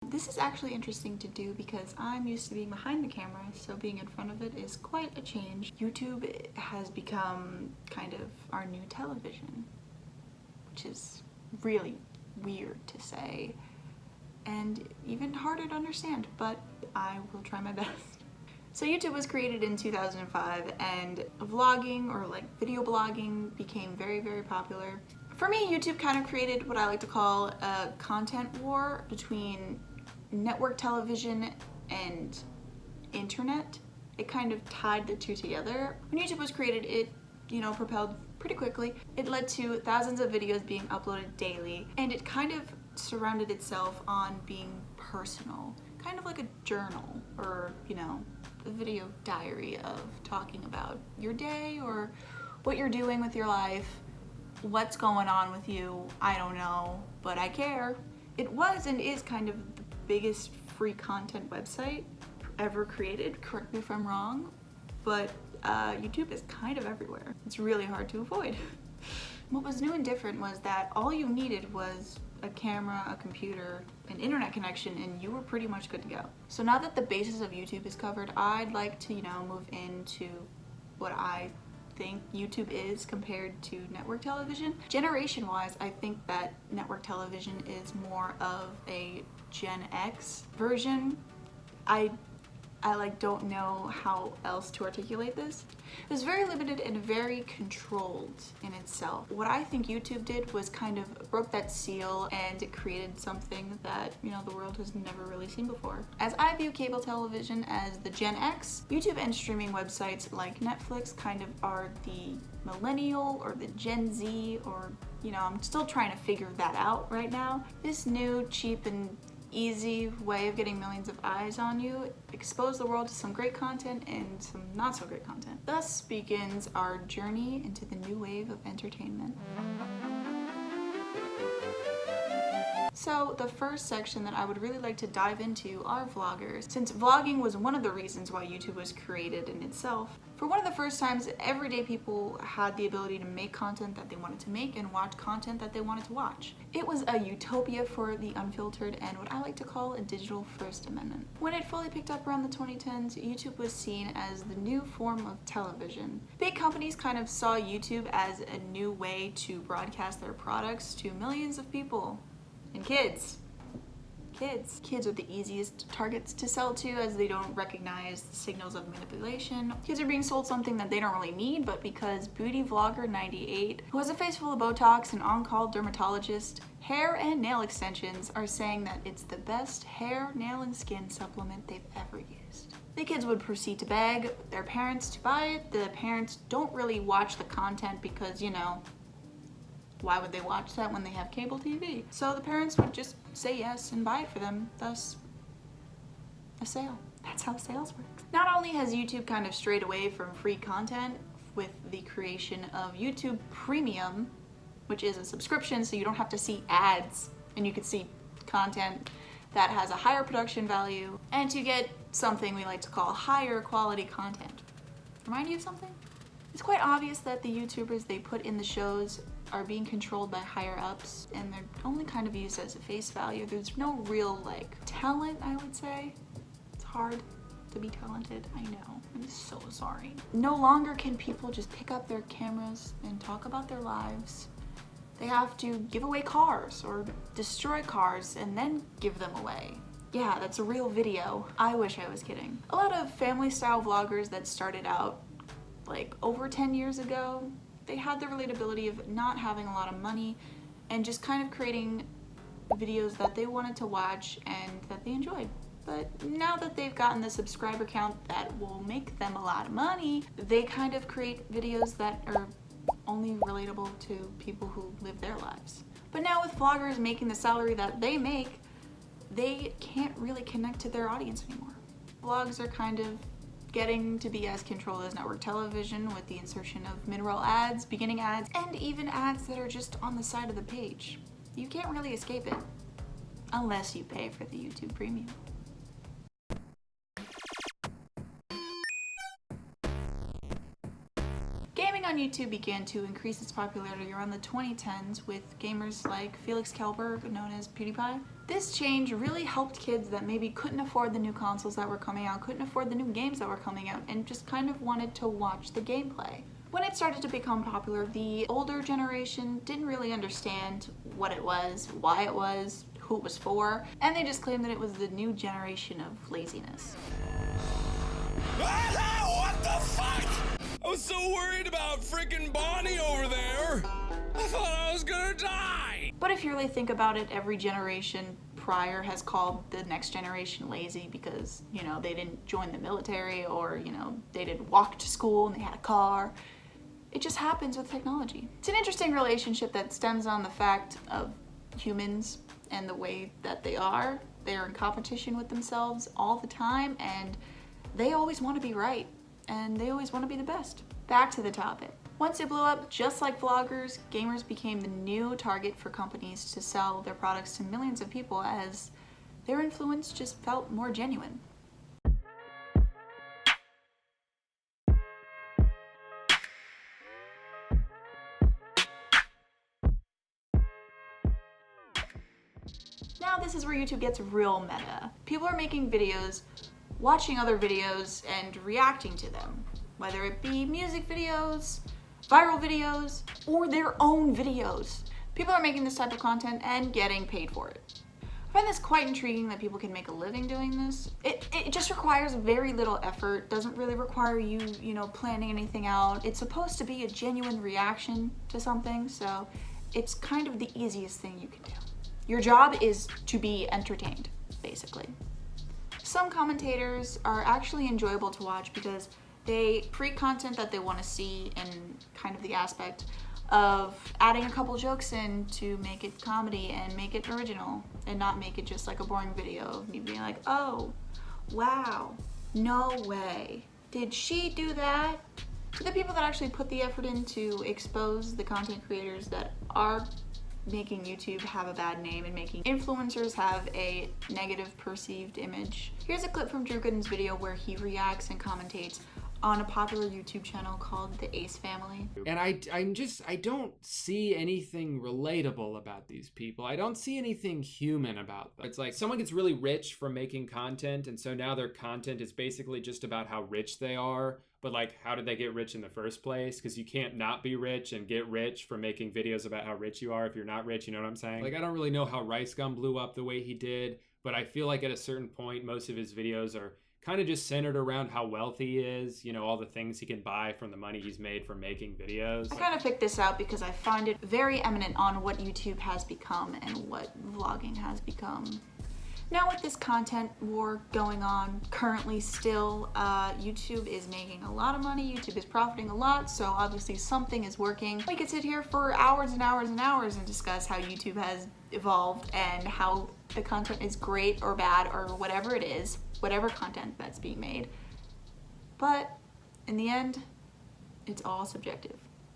This is actually interesting to do because I'm used to being behind the camera, so being in front of it is quite a change. YouTube has become kind of our new television, which is really weird to say and even harder to understand, but I will try my best. So YouTube was created in 2005 and vlogging or like video blogging became very, very popular. For me, YouTube kind of created what I like to call a content war between network television and internet. It kind of tied the two together. When YouTube was created, it, propelled pretty quickly. It led to thousands of videos being uploaded daily, and it kind of surrounded itself on being personal, kind of like a journal or, a video diary of talking about your day or what you're doing with your life, what's going on with you. I don't know, but I care. It was and is kind of the biggest free content website ever created. Correct me if I'm wrong, but YouTube is kind of everywhere. It's really hard to avoid. What was new and different was that all you needed was a camera, a computer, an internet connection, and you were pretty much good to go. So now that the basis of YouTube is covered, I'd like to, move into what I think YouTube is compared to network television. Generation-wise, I think that network television is more of a Gen X version. I don't know how else to articulate this. It was very limited and very controlled in itself. What I think YouTube did was kind of broke that seal and it created something that, the world has never really seen before. As I view cable television as the Gen X, YouTube and streaming websites like Netflix kind of are the millennial or the Gen Z or, I'm still trying to figure that out right now. This new, cheap, and easy way of getting millions of eyes on you, expose the world to some great content and some not so great content. Thus begins our journey into the new wave of entertainment. So the first section that I would really like to dive into are vloggers, since vlogging was one of the reasons why YouTube was created in itself. For one of the first times, everyday people had the ability to make content that they wanted to make and watch content that they wanted to watch. It was a utopia for the unfiltered and what I like to call a digital first amendment. When it fully picked up around the 2010s, YouTube was seen as the new form of television. Big companies kind of saw YouTube as a new way to broadcast their products to millions of people. And kids are the easiest targets to sell to, as they don't recognize the signals of manipulation. Kids are being sold something that they don't really need, but because Beauty Vlogger 98, who has a face full of Botox and on-call dermatologist, hair and nail extensions, are saying that it's the best hair, nail, and skin supplement they've ever used. The kids would proceed to beg their parents to buy it. The parents don't really watch the content because, why would they watch that when they have cable TV? So the parents would just say yes and buy it for them, thus a sale. That's how sales work. Not only has YouTube kind of strayed away from free content with the creation of YouTube Premium, which is a subscription so you don't have to see ads and you can see content that has a higher production value and to get something we like to call higher quality content. Remind you of something? It's quite obvious that the YouTubers they put in the shows are being controlled by higher ups and they're only kind of used as a face value. There's no real talent, I would say. It's hard to be talented, I know. I'm so sorry. No longer can people just pick up their cameras and talk about their lives. They have to give away cars or destroy cars and then give them away. Yeah, that's a real video. I wish I was kidding. A lot of family style vloggers that started out over 10 years ago, they had the relatability of not having a lot of money and just kind of creating videos that they wanted to watch and that they enjoyed. But now that they've gotten the subscriber count that will make them a lot of money, they kind of create videos that are only relatable to people who live their lives. But now with vloggers making the salary that they make, they can't really connect to their audience anymore. Vlogs are kind of getting to be as controlled as network television with the insertion of mid-roll ads, beginning ads, and even ads that are just on the side of the page. You can't really escape it unless you pay for the YouTube Premium. Gaming on YouTube began to increase its popularity around the 2010s with gamers like Felix Kjellberg, known as PewDiePie. This change really helped kids that maybe couldn't afford the new consoles that were coming out, couldn't afford the new games that were coming out, and just kind of wanted to watch the gameplay. When it started to become popular, the older generation didn't really understand what it was, why it was, who it was for, and they just claimed that it was the new generation of laziness. What the fuck? I was so worried about freaking Bonnie over there. I thought I was gonna die. But if you really think about it, every generation prior has called the next generation lazy because, you know, they didn't join the military, or, you know, they didn't walk to school and they had a car. It just happens with technology. It's an interesting relationship that stems on the fact of humans and the way that they are. They're in competition with themselves all the time, and they always want to be right, and they always want to be the best. Back to the topic. Once it blew up, just like vloggers, gamers became the new target for companies to sell their products to millions of people, as their influence just felt more genuine. Now this is where YouTube gets real meta. People are making videos, watching other videos, and reacting to them. Whether it be music videos, viral videos, or their own videos. People are making this type of content and getting paid for it. I find this quite intriguing that people can make a living doing this. It just requires very little effort, doesn't really require you planning anything out. It's supposed to be a genuine reaction to something, so it's kind of the easiest thing you can do. Your job is to be entertained, basically. Some commentators are actually enjoyable to watch because they create content that they want to see in kind of the aspect of adding a couple jokes in to make it comedy and make it original and not make it just like a boring video of me being like, oh, wow, no way. Did she do that? The people that actually put the effort in to expose the content creators that are making YouTube have a bad name and making influencers have a negative perceived image. Here's a clip from Drew Gooden's video where he reacts and commentates on a popular YouTube channel called The Ace Family. And I don't see anything relatable about these people. I don't see anything human about them. It's like someone gets really rich from making content, and so now their content is basically just about how rich they are. But like, how did they get rich in the first place? Because you can't not be rich and get rich from making videos about how rich you are if you're not rich, you know what I'm saying? Like, I don't really know how Rice Gum blew up the way he did, but I feel like at a certain point, most of his videos are kind of just centered around how wealthy he is, you know, all the things he can buy from the money he's made from making videos. I kind of picked this out because I find it very eminent on what YouTube has become and what vlogging has become. Now with this content war going on currently still, YouTube is making a lot of money, YouTube is profiting a lot, so obviously something is working. We could sit here for hours and hours and hours and discuss how YouTube has evolved and how the content is great or bad or whatever it is, whatever content that's being made. But in the end, it's all subjective.